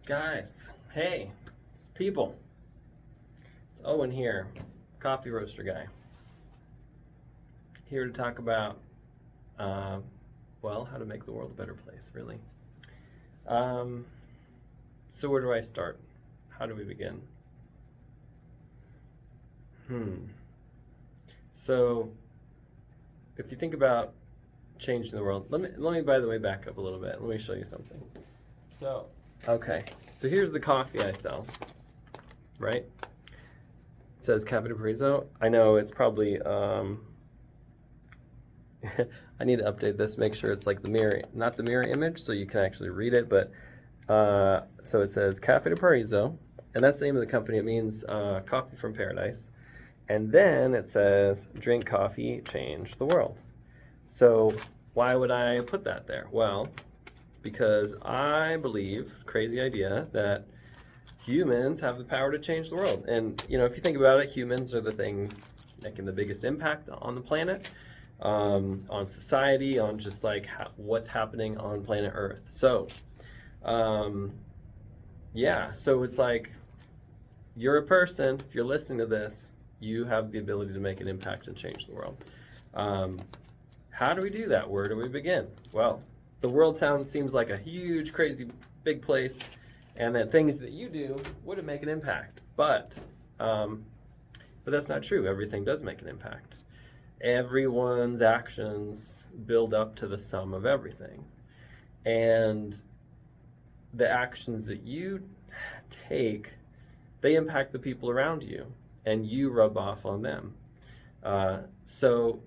Guys, hey, people, it's Owen here, coffee roaster guy, here to talk about, uh, how to make the world a better place, really. Um, so where do I start? How do we begin? Hmm. So if you think about changing the world, let me by the way back up a little bit. Let me show you something. So, okay, so here's the coffee I sell, right? It says Cafe de Paraiso. I know it's probably, I need to update this, make sure it's like the mirror, not the mirror image, so you can actually read it. But so it says Cafe de Paraiso, and that's the name of the company. It means coffee from paradise. And then it says drink coffee, change the world. So why would I put that there? Well, because I believe, crazy idea, that humans have the power to change the world. And if you think about it, humans are the things making the biggest impact on the planet, on society, on just like what's happening on planet Earth. So, yeah, so it's like you're a person. If you're listening to this, you have the ability to make an impact and change the world. How do we do that? Where do we begin? Well, the world seems like a huge, crazy, big place, and that things that you do wouldn't make an impact. But that's not true. Everything does make an impact. Everyone's actions build up to the sum of everything. And the actions that you take, they impact the people around you, and you rub off on them. So,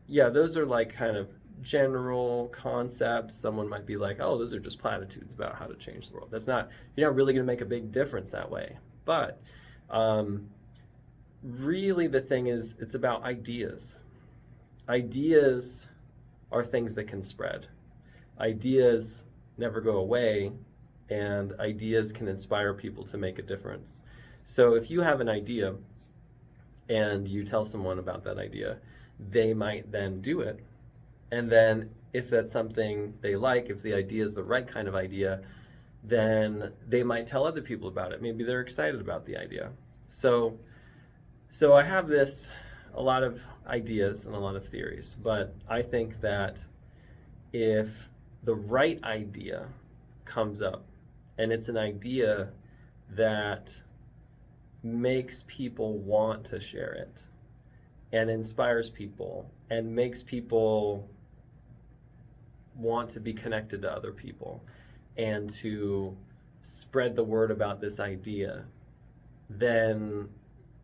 yeah, those are like kind of general concepts. Someone might be like, oh, those are just platitudes about how to change the world. You're not really going to make a big difference that way. But really the thing is, it's about ideas. Ideas are things that can spread. Ideas never go away, and ideas can inspire people to make a difference. So if you have an idea and you tell someone about that idea, they might then do it. And then if that's something they like, if the idea is the right kind of idea, then they might tell other people about it. Maybe they're excited about the idea. So I have a lot of ideas and a lot of theories, but I think that if the right idea comes up, and it's an idea that makes people want to share it and inspires people and makes people want to be connected to other people and to spread the word about this idea, then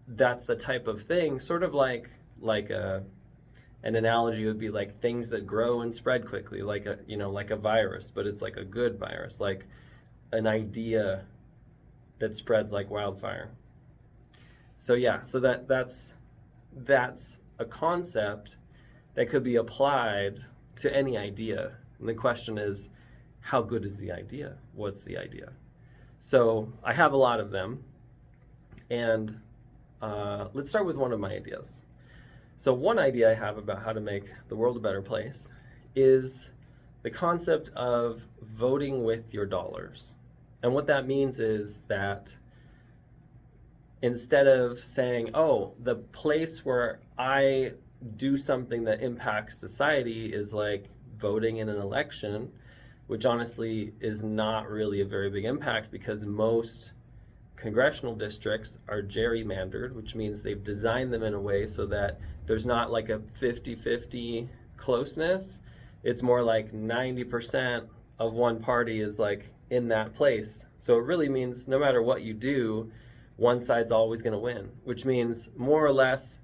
that's the type of thing, sort of like an analogy would be like things that grow and spread quickly, like a virus, but it's like a good virus, like an idea that spreads like wildfire. So yeah, so that's a concept that could be applied to any idea. And the question is, how good is the idea? What's the idea? So I have a lot of them, and let's start with one of my ideas. So one idea I have about how to make the world a better place is the concept of voting with your dollars. And what that means is that instead of saying, oh, the place where I do something that impacts society is like voting in an election, which honestly is not really a very big impact because most congressional districts are gerrymandered, which means they've designed them in a way so that there's not like a 50-50 closeness. It's more like 90% of one party is like in that place. So it really means no matter what you do, one side's always going to win, which means more or less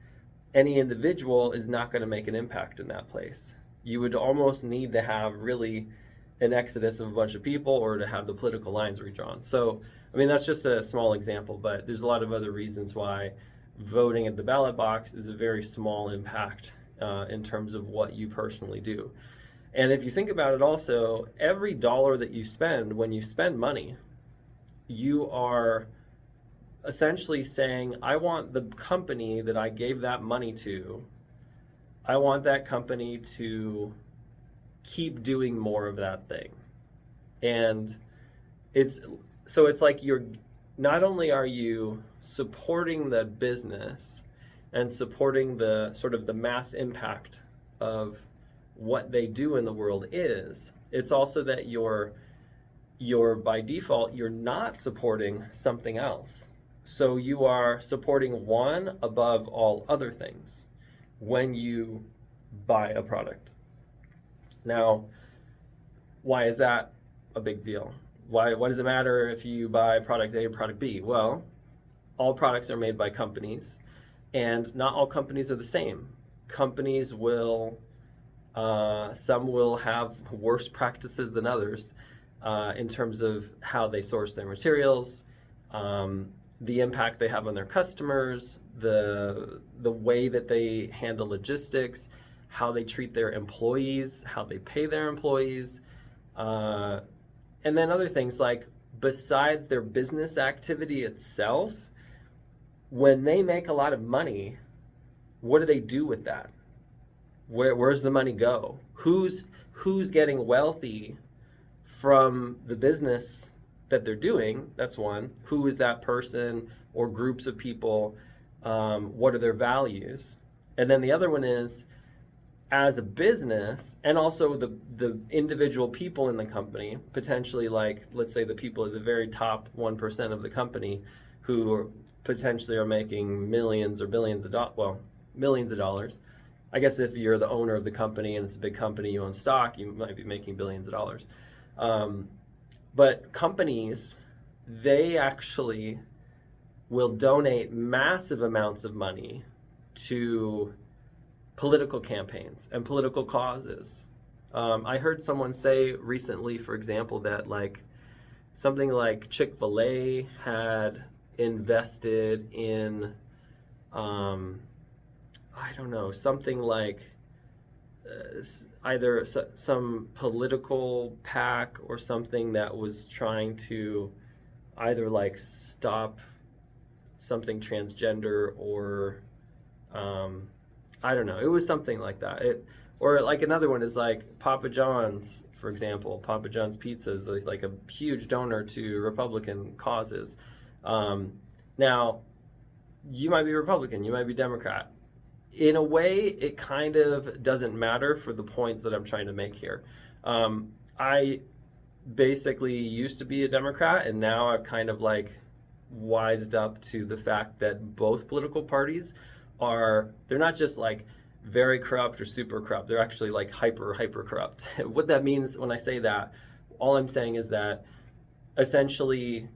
any individual is not going to make an impact in that place. You would almost need to have really an exodus of a bunch of people or to have the political lines redrawn. So, I mean, that's just a small example, but there's a lot of other reasons why voting at the ballot box is a very small impact in terms of what you personally do. And if you think about it also, every dollar that you spend, when you spend money, you are essentially saying, I want the company that I gave that money to, I want that company to keep doing more of that thing. And it's so it's like you're not only are you supporting the business and supporting the sort of the mass impact of what they do in the world is, it's also that you're by default you're not supporting something else. So you are supporting one above all other things when you buy a product. Now, why is that a big deal? Why does it matter if you buy product A or product B? Well, all products are made by companies, and not all companies are the same. Companies will, some will have worse practices than others in terms of how they source their materials, the impact they have on their customers, the way that they handle logistics, how they treat their employees, how they pay their employees, and then other things like, besides their business activity itself, when they make a lot of money, what do they do with that? Where's the money go? Who's getting wealthy from the business that they're doing? That's one. Who is that person or groups of people? What are their values? And then the other one is, as a business, and also the individual people in the company, potentially, like, let's say the people at the very top 1% of the company who potentially are making millions or billions of millions of dollars. I guess if you're the owner of the company and it's a big company, you own stock, you might be making billions of dollars. But companies, they actually will donate massive amounts of money to political campaigns and political causes. I heard someone say recently, for example, that like something like Chick-fil-A had invested in, I don't know, something like either some political PAC or something that was trying to either like stop something transgender or I don't know. It was something like that. Or like another one is like Papa John's, for example. Papa John's Pizza is like a huge donor to Republican causes. Now, you might be Republican, you might be Democrat. In a way, it kind of doesn't matter for the points that I'm trying to make here. I basically used to be a Democrat, and now I've kind of like wised up to the fact that both political parties they're not just like very corrupt or super corrupt, they're actually like hyper corrupt. What that means when I say that, all I'm saying is that essentially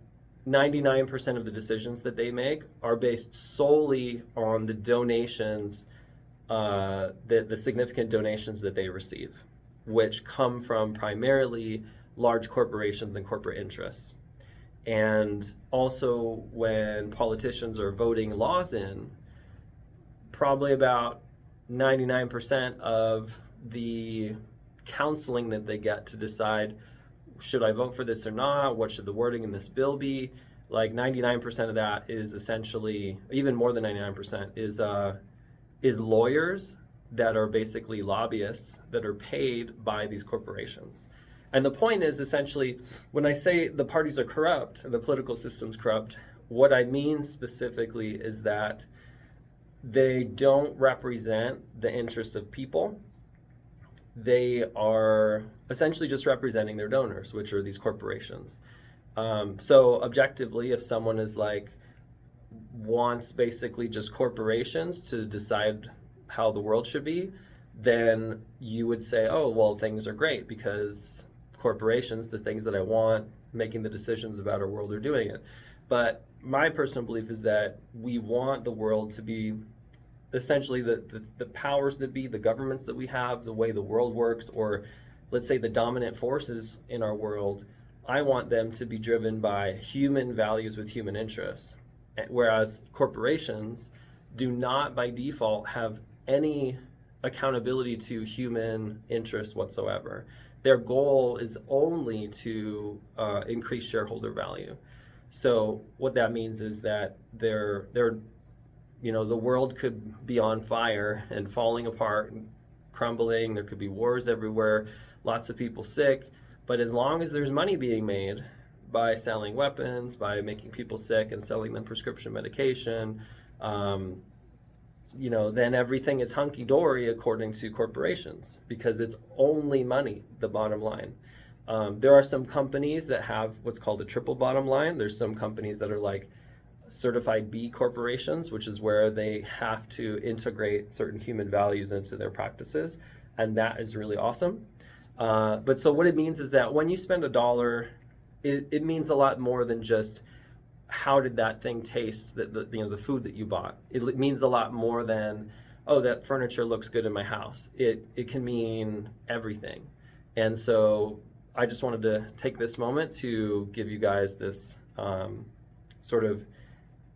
99% of the decisions that they make are based solely on the donations, the significant donations that they receive, which come from primarily large corporations and corporate interests. And also when politicians are voting laws in, probably about 99% of the counseling that they get to decide, should I vote for this or not? What should the wording in this bill be? Like 99% of that is essentially, even more than 99%, is lawyers that are basically lobbyists that are paid by these corporations. And the point is essentially, when I say the parties are corrupt and the political system's corrupt, what I mean specifically is that they don't represent the interests of people. They are essentially just representing their donors, which are these corporations. So objectively, if someone is like wants basically just corporations to decide how the world should be, then you would say, oh, well, things are great because corporations, the things that I want, making the decisions about our world, are doing it. But my personal belief is that we want the world to be essentially the powers that be, the governments that we have, the way the world works, or let's say the dominant forces in our world, I want them to be driven by human values with human interests. Whereas corporations do not by default have any accountability to human interests whatsoever. Their goal is only to increase shareholder value. So what that means is that they're the world could be on fire and falling apart and crumbling. There could be wars everywhere, lots of people sick. But as long as there's money being made by selling weapons, by making people sick and selling them prescription medication, then everything is hunky-dory according to corporations because it's only money, the bottom line. There are some companies that have what's called a triple bottom line. There's some companies that are like certified B corporations, which is where they have to integrate certain human values into their practices, and that is really awesome. But so what it means is that when you spend $1, it means a lot more than just how did that thing taste, the food that you bought. It means a lot more than, oh, that furniture looks good in my house. It can mean everything. And so I just wanted to take this moment to give you guys this sort of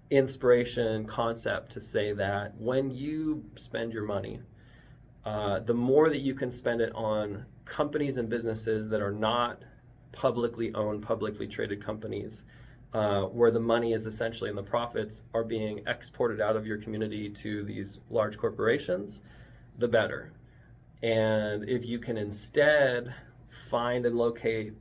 inspiration concept to say that when you spend your money, the more that you can spend it on companies and businesses that are not publicly owned, publicly traded companies, where the money is essentially and the profits are being exported out of your community to these large corporations, the better. And if you can instead find and locate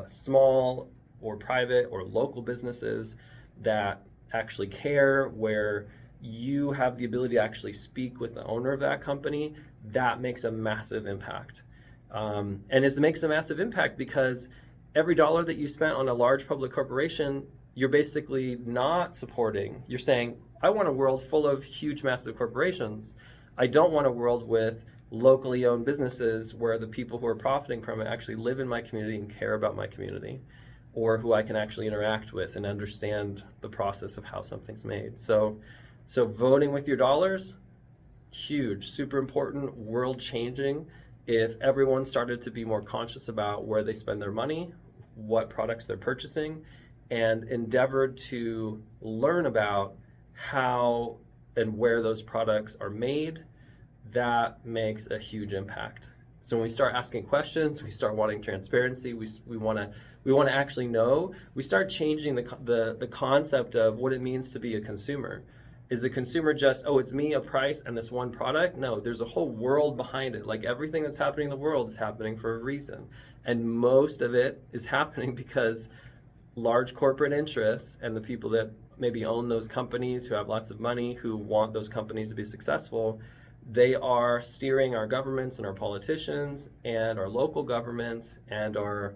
small or private or local businesses that actually care, where you have the ability to actually speak with the owner of that company, that makes a massive impact. And it makes a massive impact because every dollar that you spent on a large public corporation, you're basically not supporting. You're saying, I want a world full of huge, massive corporations. I don't want a world with locally owned businesses where the people who are profiting from it actually live in my community and care about my community, or who I can actually interact with and understand the process of how something's made. So voting with your dollars, huge, super important, world changing. If everyone started to be more conscious about where they spend their money, what products they're purchasing, and endeavored to learn about how and where those products are made, that makes a huge impact. So when we start asking questions, we start wanting transparency, we want to actually know, we start changing the concept of what it means to be a consumer. Is a consumer just, oh, it's me, a price, and this one product? No, there's a whole world behind it. Like everything that's happening in the world is happening for a reason. And most of it is happening because large corporate interests and the people that maybe own those companies, who have lots of money, who want those companies to be successful, they are steering our governments and our politicians and our local governments and our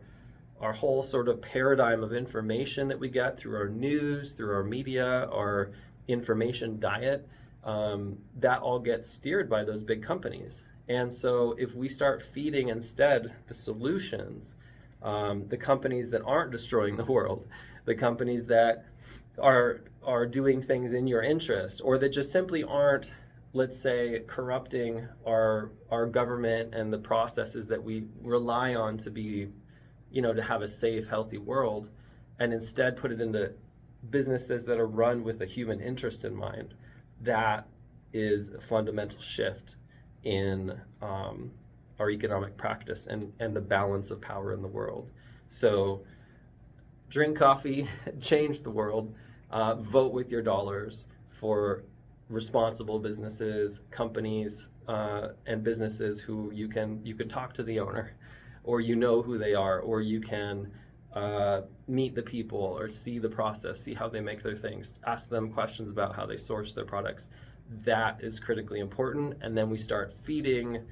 whole sort of paradigm of information that we get through our news, through our media, our information diet, that all gets steered by those big companies. And so if we start feeding instead the solutions, the companies that aren't destroying the world, the companies that are doing things in your interest, or that just simply aren't, let's say, corrupting our government and the processes that we rely on to be, to have a safe, healthy world, and instead put it into businesses that are run with a human interest in mind, that is a fundamental shift in our economic practice and the balance of power in the world. So drink coffee, change the world, vote with your dollars for responsible businesses, companies, and businesses who you can talk to the owner, or who they are, or you can meet the people or see the process, see how they make their things, ask them questions about how they source their products. That is critically important. And then we start feeding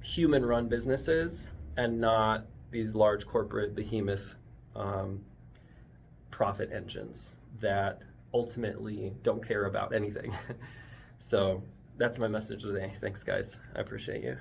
human-run businesses and not these large corporate behemoth profit engines that ultimately don't care about anything. So that's my message today. Thanks, guys. I appreciate you.